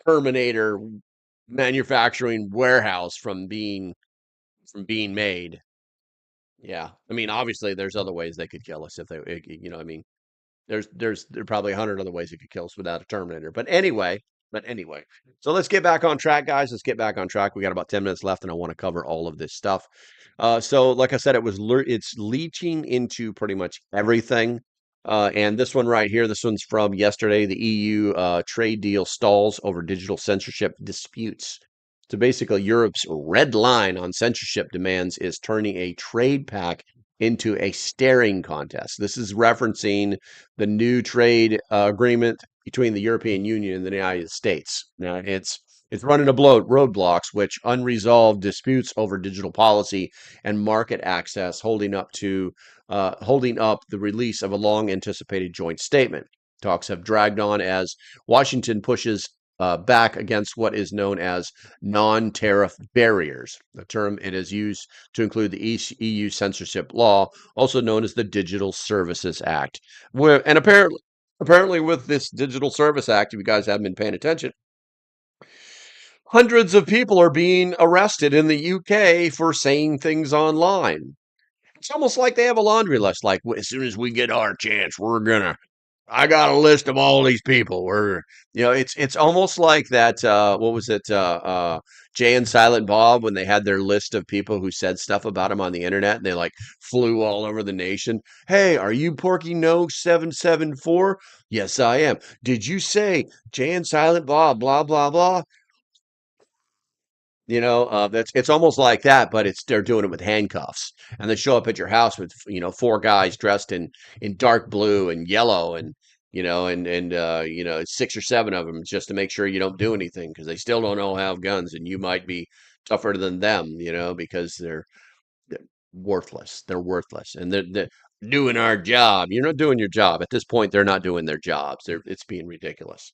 Terminator manufacturing warehouse from being made. Yeah, I mean, obviously, there's other ways they could kill us if I mean, there are probably 100 other ways it could kill us without a Terminator. But anyway, so let's get back on track, guys. Let's get back on track. We got about 10 minutes left, and I want to cover all of this stuff. So, like I said, it's leaching into pretty much everything. And this one right here, this one's from yesterday. The EU trade deal stalls over digital censorship disputes. So basically, Europe's red line on censorship demands is turning a trade pact into a staring contest. This is referencing the new trade agreement between the European Union and the United States. Now, it's running a roadblocks, which unresolved disputes over digital policy and market access, holding up the release of a long anticipated joint statement. Talks have dragged on as Washington pushes back against what is known as non tariff barriers, a term it has used to include the EU censorship law, also known as the Digital Services Act. And apparently, with this Digital Service Act, if you guys haven't been paying attention, hundreds of people are being arrested in the UK for saying things online. It's almost like they have a laundry list. Like, as soon as we get our chance, I got a list of all these people. It's almost like that. What was it? Jay and Silent Bob, when they had their list of people who said stuff about him on the internet, and they like flew all over the nation. Hey, are you Porky No 774? Yes, I am. Did you say Jay and Silent Bob? Blah blah blah. That's it's almost like that, but they're doing it with handcuffs, and they show up at your house with four guys dressed in dark blue and yellow, and six or seven of them just to make sure you don't do anything because they still don't all have guns, and you might be tougher than them, because they're worthless. They're worthless, and they're doing our job. You're not doing your job at this point. They're not doing their jobs. It's being ridiculous.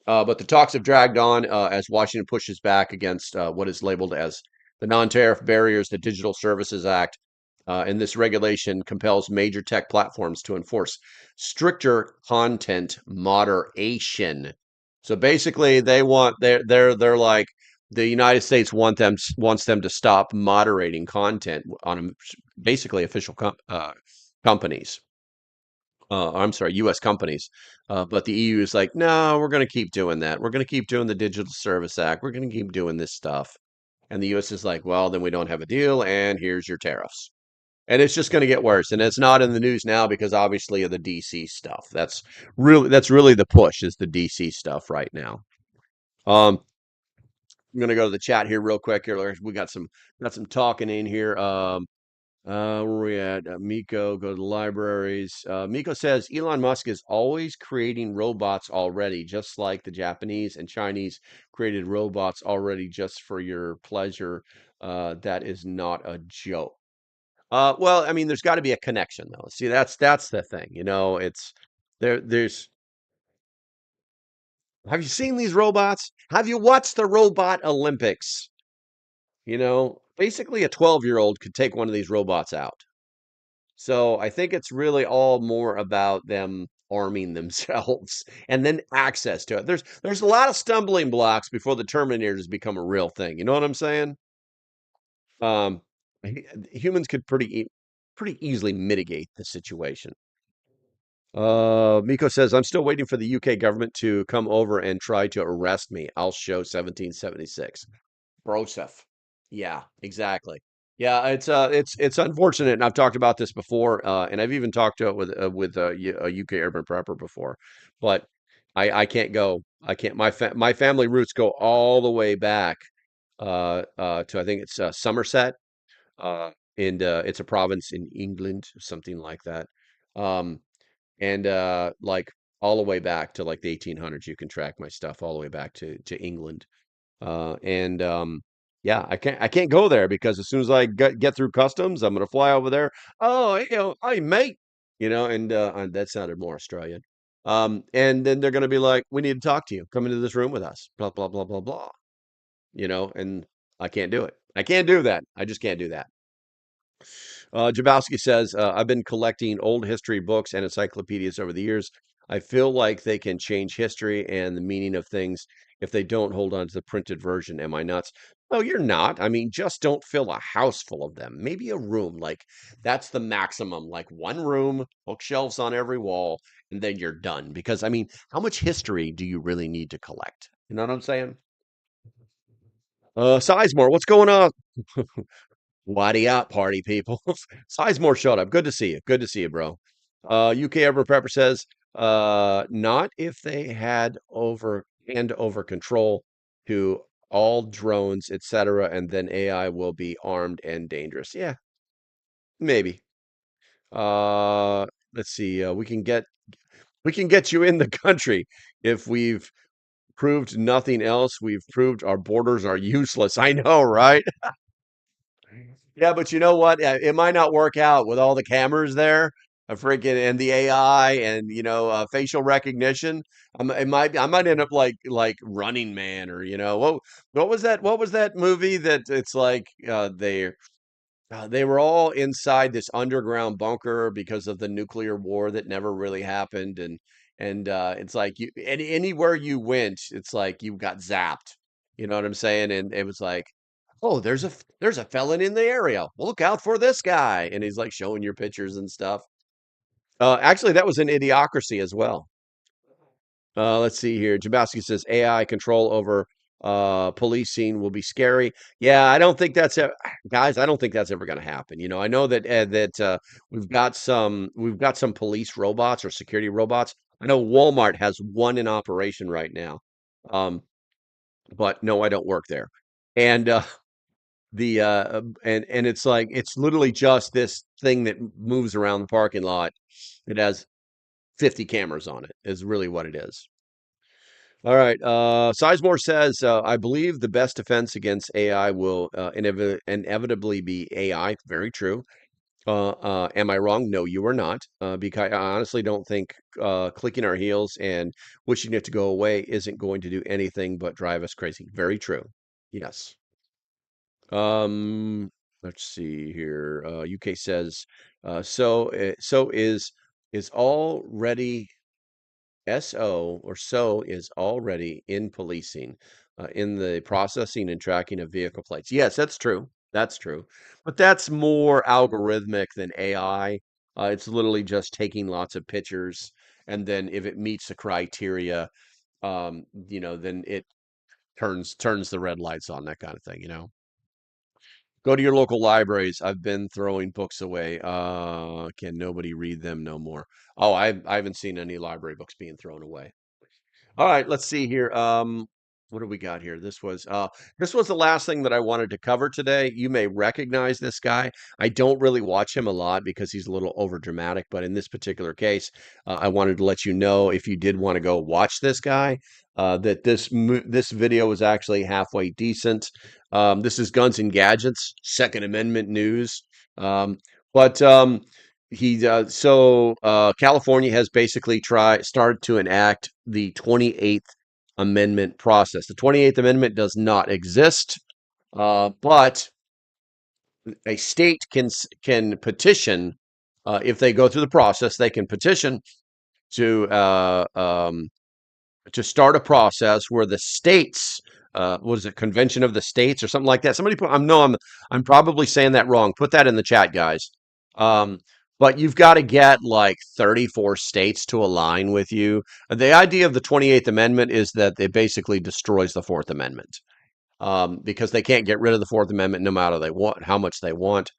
But the talks have dragged on as Washington pushes back against what is labeled as the non-tariff barriers, the Digital Services Act. And this regulation compels major tech platforms to enforce stricter content moderation. So basically, they're like the United States wants them to stop moderating content on basically official companies. I'm sorry, U.S. companies. But the EU is like, no, we're going to keep doing that. We're going to keep doing the Digital Service Act. We're going to keep doing this stuff. And the U.S. is like, well, then we don't have a deal, and here's your tariffs. And it's just going to get worse. And it's not in the news now because obviously of the DC stuff. That's really the push is the DC stuff right now. I'm going to go to the chat here real quick. Here, we got some talking in here. Where are we at? Miko, go to the libraries. Miko says Elon Musk is always creating robots already, just like the Japanese and Chinese created robots already just for your pleasure. That is not a joke. Well, I mean, there's got to be a connection, though. See, that's the thing. It's there's. Have you seen these robots? Have you watched the Robot Olympics? Basically, a 12-year-old could take one of these robots out. So I think it's really all more about them arming themselves and then access to it. There's a lot of stumbling blocks before the Terminators become a real thing. You know what I'm saying? Um, Humans could pretty easily mitigate the situation. Miko says, I'm still waiting for the UK government to come over and try to arrest me. I'll show 1776. Broseph. Yeah, exactly. Yeah, it's unfortunate, and I've talked about this before, and I've even talked to it with a UK urban prepper before, but I can't go. I can't. My family roots go all the way back to I think it's Somerset, and it's a province in England, something like that, um, and like all the way back to like the 1800s. You can track my stuff all the way back to England. And yeah, I can't go there because as soon as I get through customs, I'm gonna fly over there. Oh, hey mate, and that sounded more Australian. And then they're gonna be like, "We need to talk to you. Come into this room with us." Blah blah blah blah blah. And I can't do it. I can't do that. I just can't do that. Jabowski says, I've been collecting old history books and encyclopedias over the years. I feel like they can change history and the meaning of things if they don't hold on to the printed version. Am I nuts? No, you're not. I mean, just don't fill a house full of them. Maybe a room, like that's the maximum, like one room, bookshelves on every wall, and then you're done. Because, I mean, how much history do you really need to collect? You know what I'm saying? Sizemore, what's going on? Waddy out, party people. Sizemore showed up. Good to see you. Good to see you, bro. UK Everprepper says, not if they had over control to all drones, etc., and then AI will be armed and dangerous. Yeah, maybe. Uh, let's see. We can get you in the country if we've proved nothing else. We've proved our borders are useless. I know, right? Yeah, but you know what? It might not work out with all the cameras there, and the AI and facial recognition. I might end up like Running Man or what was that? What was that movie that it's like they were all inside this underground bunker because of the nuclear war that never really happened, and it's like anywhere you went, it's like you got zapped. You know what I'm saying? And it was like, oh, there's a felon in the area. Well, look out for this guy, and he's like showing your pictures and stuff. Actually, that was an Idiocracy as well. Let's see here. Jabowski says AI control over policing will be scary. Yeah, I don't think guys. I don't think that's ever going to happen. I know that we've got some police robots or security robots. I know Walmart has one in operation right now. Um, but no, I don't work there. And and it's like it's literally just this thing that moves around the parking lot. It has 50 cameras on it. Is really what it is. All right. Sizemore says, I believe the best defense against AI will inevitably be AI. Very true. Am I wrong? No, you are not. Because I honestly don't think clicking our heels and wishing it to go away isn't going to do anything but drive us crazy. Very true. Yes. Let's see here. UK says, so is already so is already in policing, in the processing and tracking of vehicle plates. Yes, that's true. That's true. But that's more algorithmic than AI. It's literally just taking lots of pictures, and then if it meets the criteria, then it turns the red lights on, that kind of thing. Go to your local libraries. I've been throwing books away. Can nobody read them no more? Oh, I haven't seen any library books being thrown away. All right, let's see here. What do we got here? This was the last thing that I wanted to cover today. You may recognize this guy. I don't really watch him a lot because he's a little over dramatic, but in this particular case, I wanted to let you know if you did want to go watch this guy, that this video was actually halfway decent. This is Guns and Gadgets, Second Amendment news. But California has basically started to enact the 28th Amendment process. The 28th Amendment does not exist, but a state can petition, if they go through the process. They can petition to start a process where the states, what is it, Convention of the States or something like that. Somebody put, I'm probably saying that wrong. Put that in the chat, guys. But you've got to get like 34 states to align with you. The idea of the 28th Amendment is that it basically destroys the Fourth Amendment, because they can't get rid of the Fourth Amendment no matter how much they want.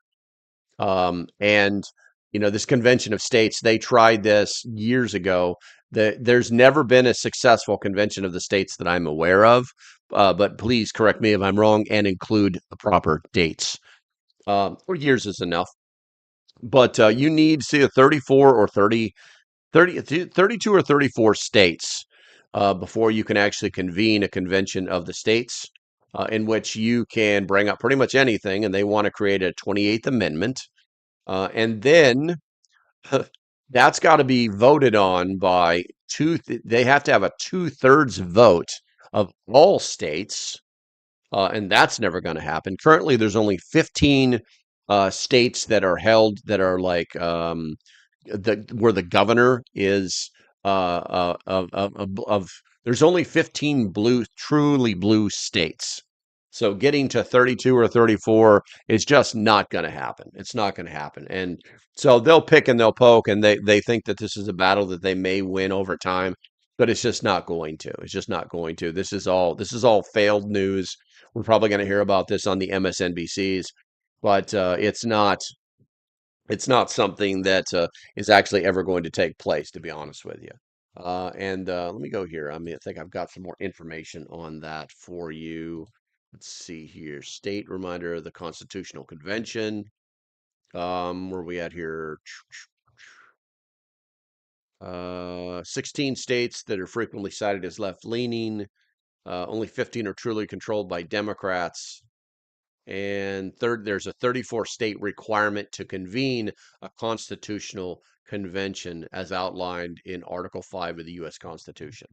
And this Convention of States, they tried this years ago. There's never been a successful Convention of the States that I'm aware of. But please correct me if I'm wrong and include the proper dates. Or years is enough. But you need, see, a 34 or 32 or 34 states before you can actually convene a convention of the states, in which you can bring up pretty much anything, and they want to create a 28th Amendment. And then that's got to be voted on by they have to have a 2/3 vote of all states. And that's never going to happen. Currently, there's only 15 states that are like where the governor is there's only 15 truly blue states. So getting to 32 or 34 is just not going to happen. It's not going to happen. And so they'll pick and they'll poke, and they think that this is a battle that they may win over time, but it's just not going to. It's just not going to. This is all failed news. We're probably going to hear about this on the MSNBCs, but it's not It's not something that is actually ever going to take place, to be honest with you. And let me go here. I mean, I think I've got some more information on that for you. Let's see here. State reminder of the Constitutional Convention. Where are we at here? 16 states that are frequently cited as left-leaning. Only 15 are truly controlled by Democrats. And third, there's a 34 state requirement to convene a constitutional convention as outlined in Article 5 of the U.S. Constitution.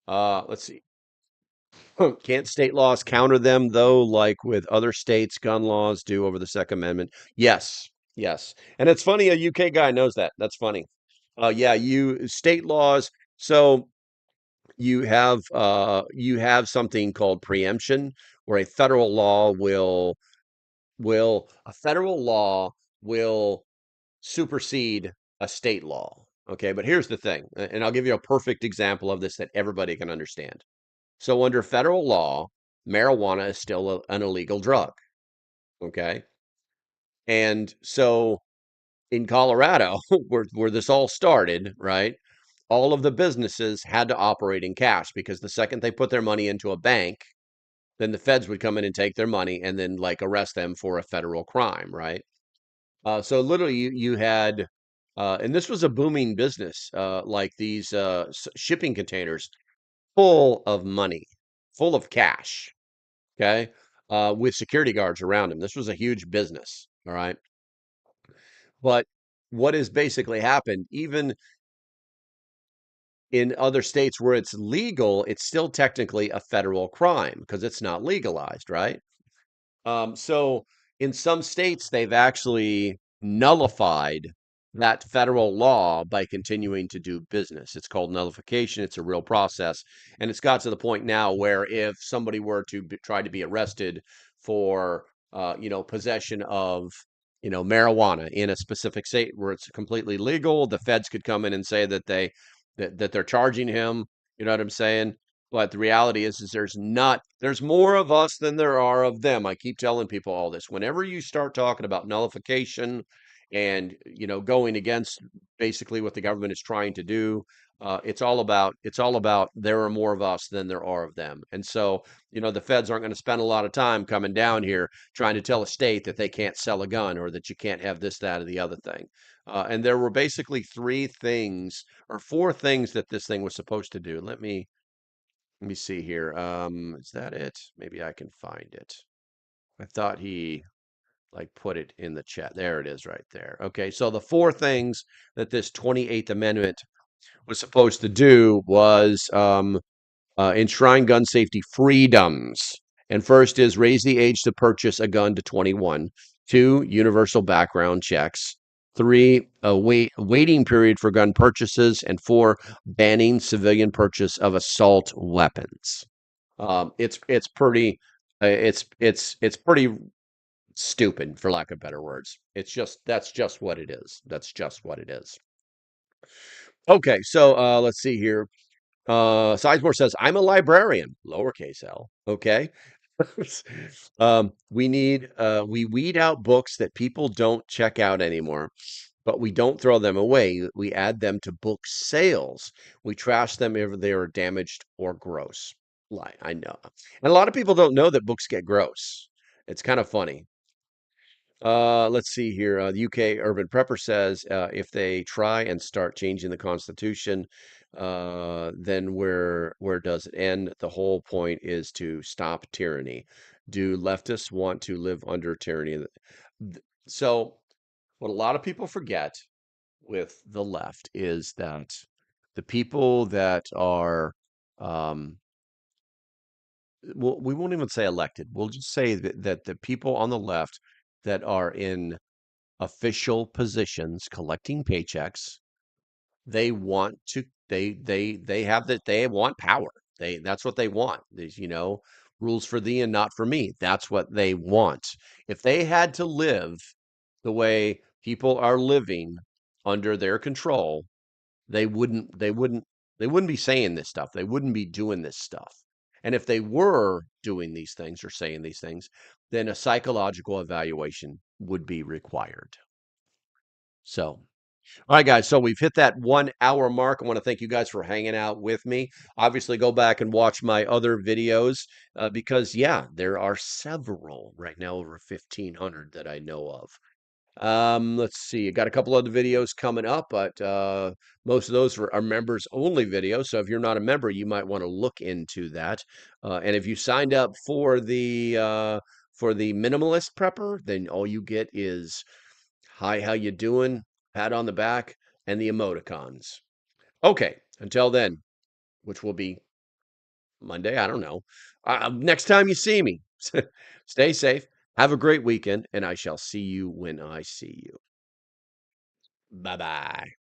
Let's see. Can't state laws counter them, though, like with other states' gun laws do over the Second Amendment? Yes, yes. And it's funny, a UK guy knows that. That's funny. Yeah, you state laws. So you have something called preemption, where a federal law will supersede a state law. Okay, but here's the thing, and I'll give you a perfect example of this that everybody can understand. So under federal law, marijuana is still an illegal drug. Okay, and so in Colorado, where this all started, right? All of the businesses had to operate in cash because the second they put their money into a bank, then the feds would come in and take their money and then like arrest them for a federal crime, right? So literally, you had, and this was a booming business, like these shipping containers full of money, full of cash, okay, with security guards around them. This was a huge business, all right. But what has basically happened, even in other states where it's legal, it's still technically a federal crime because it's not legalized, right? So in some states, they've actually nullified that federal law by continuing to do business. It's called nullification. It's a real process. And it's got to the point now where if somebody were to try to be arrested for, possession of, marijuana in a specific state where it's completely legal, the feds could come in and say that they're charging him. You know what I'm saying? But the reality is there's more of us than there are of them. I keep telling people all this. Whenever you start talking about nullification and, going against basically what the government is trying to do, it's all about there are more of us than there are of them. And so, the feds aren't going to spend a lot of time coming down here trying to tell a state that they can't sell a gun or that you can't have this, that, or the other thing. And there were basically three things or four things that this thing was supposed to do. Let me see here. Is that it? Maybe I can find it. I thought he like put it in the chat. There it is right there. Okay, so the four things that this 28th Amendment was supposed to do was enshrine gun safety freedoms. And first is raise the age to purchase a gun to 21. Two, universal background checks. Three, a waiting period for gun purchases. And four, banning civilian purchase of assault weapons. It's pretty it's pretty stupid, for lack of better words. That's just what it is. That's just what it is. Okay, so let's see here. Sizemore says, I'm a librarian, lowercase l. Okay. We weed out books that people don't check out anymore, but we don't throw them away. We add them to book sales. We trash them if they are damaged or gross. I know. And a lot of people don't know that books get gross. It's kind of funny. Let's see here. The UK Urban Prepper says if they try and start changing the Constitution, then where does it end? The whole point is to stop tyranny. Do leftists want to live under tyranny? So, what a lot of people forget with the left is that the people that are, well, we won't even say elected. We'll just say that the people on the left that are in official positions collecting paychecks, they want to they have that they want power. That's what they want. These, rules for thee and not for me. That's what they want. If they had to live the way people are living under their control, they wouldn't be saying this stuff. They wouldn't be doing this stuff. And if they were doing these things or saying these things, then a psychological evaluation would be required. So, all right, guys. So we've hit that 1 hour mark. I want to thank you guys for hanging out with me. Obviously, go back and watch my other videos because, yeah, there are several right now, over 1,500 that I know of. Let's see. I got a couple other videos coming up, but most of those are members only videos. So if you're not a member, you might want to look into that. And if you signed up for the minimalist prepper, then all you get is hi, how you doing? Pat on the back and the emoticons. Okay, until then, which will be Monday, I don't know. Next time you see me, stay safe. Have a great weekend, and I shall see you when I see you. Bye bye.